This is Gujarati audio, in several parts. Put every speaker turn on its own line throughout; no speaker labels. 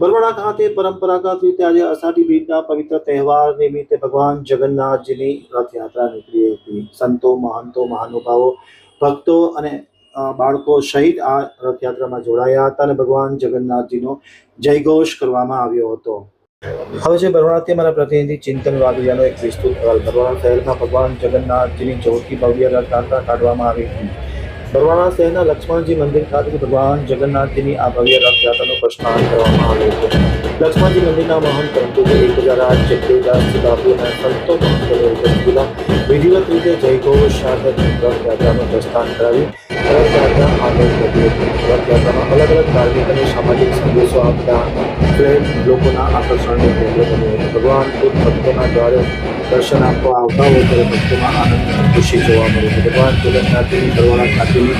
બરવાડા ખાતે પરંપરાગત રીતે આજે અષાઢી બીજના પવિત્ર તહેવાર નિમિત્તે ભગવાન જગન્નાથજીની રથયાત્રા નીકળી હતી. સંતો, મહંતો, મહાનુભાવો, ભક્તો અને બાળકો સહિત આ રથયાત્રામાં જોડાયા હતા અને ભગવાન જગન્નાથજીનો જયઘોષ કરવામાં આવ્યો હતો. હવે છે બરવાડાથી મારા પ્રતિનિધિ ચિંતન વાદિયાનો એક વિસ્તૃત અહેવાલ. બરવાડા શહેરમાં ભગવાન જગન્નાથજીની ચોથી ભવ્ય રથયાત્રા કાઢવામાં આવી હતી. બરવાડા શહેરના લક્ષ્મણજી મંદિર ખાતે ભગવાન જગન્નાથજીની આ ભવ્ય રથયાત્રાનું પ્રસ્થાન કરવામાં આવ્યું હતું. લક્ષ્મણજી મંદિરના મહંત પ્રભુજી 1008 જેટલી દાસજી બાપુ અને સંતો મહંતોની ઉપસ્થિતિમાં વિધિવત રીતે જયઘોષ સાથે રથયાત્રાનું પ્રસ્થાન કરાવી રથયાત્રા આગળ વધી હતી. રથયાત્રામાં અલગ અલગ ધાર્મિક અને સામાજિક સંદેશો આપતા ફ્લેગ લોકોના આકર્ષણનું કેન્દ્ર બન્યું હતું. ભગવાન ખુદ ભક્તોના દ્વારે દર્શન આપવા આવતા હોય ત્યારે ભક્તોમાં આનંદ અને ખુશી જોવા મળી હતી. ભગવાન જગન્નાથજીની બરવાડા ખાતેની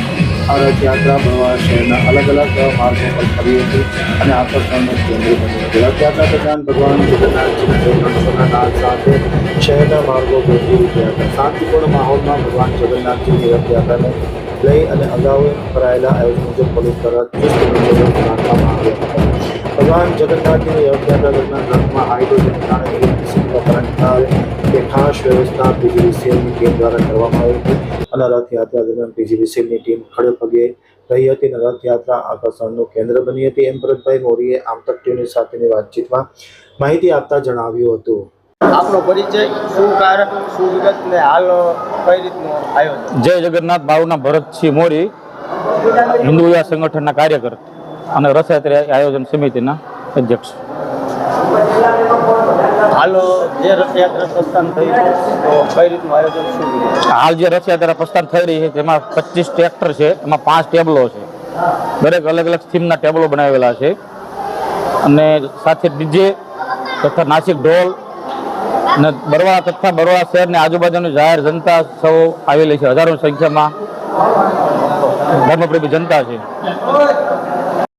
આ રથયાત્રા બરવાડા શહેરના અલગ અલગ માર્ગો પર ફરી હતી અને આકર્ષણનું કેન્દ્ર બન્યું હતું. રથયાત્રા દરમિયાન ભગવાન જગન્નાથજીના વંશોના નાદ સાથે શહેરના માર્ગો ગોઠવી રહ્યા હતા. શાંતિપૂર્ણ માહોલમાં ભગવાન જગન્નાથજીની રથયાત્રાને લઈ અને અગાઉ કરાયેલા આયોજન મુજબ પોલીસ દ્વારા ચુસ્ત બંદોબસ્ત રાખવામાં આવ્યો હતો. ભગવાન જગન્નાથજીની રથયાત્રા દરમિયાન રથમાં હાઇડ્રોજન કારણે કે ખાસ વ્યવસ્થા પીજીવીસીએલની ટીમ દ્વારા કરવામાં આવી હતી અને રથયાત્રા દરમિયાન પીજીવીસીએલની ટીમ ખડે પગે રહી હતી અને રથયાત્રા આકર્ષણનું કેન્દ્ર બની હતી એમ ભરતભાઈ મોરીએ આમતક ટીવી સાથેની વાતચીતમાં માહિતી આપતા જણાવ્યું હતું.
આપનો પરિચય, શું કારણ, શું વિગત ને હાલ કઈ રીતનું આયોજન?
જય જગન્નાથ. મારું નામ ભરતસિંહ મોરી, હિન્દુ યુવા સંગઠનના કાર્યકર અને રથયાત્રા આયોજન સમિતિના અધ્યક્ષ.
હાલ જે રથયાત્રા પ્રસ્થાન થયું તો કઈ રીતનું આયોજન, શું વિગત?
હાલ જે રથયાત્રા પ્રસ્થાન થઈ રહી છે તેમાં 25 ટ્રેક્ટર છે, એમાં 5 ટેબલો છે. દરેક અલગ અલગ થીમના ટેબલો બનાવેલા છે અને સાથે ડીજે તથા નાસિક ઢોલ અને બરવાડા તથા બરવાડા શહેરની આજુબાજુની જાહેર જનતા સૌ આવેલી છે. હજારોની સંખ્યામાં ધર્મપ્રેમી જનતા છે.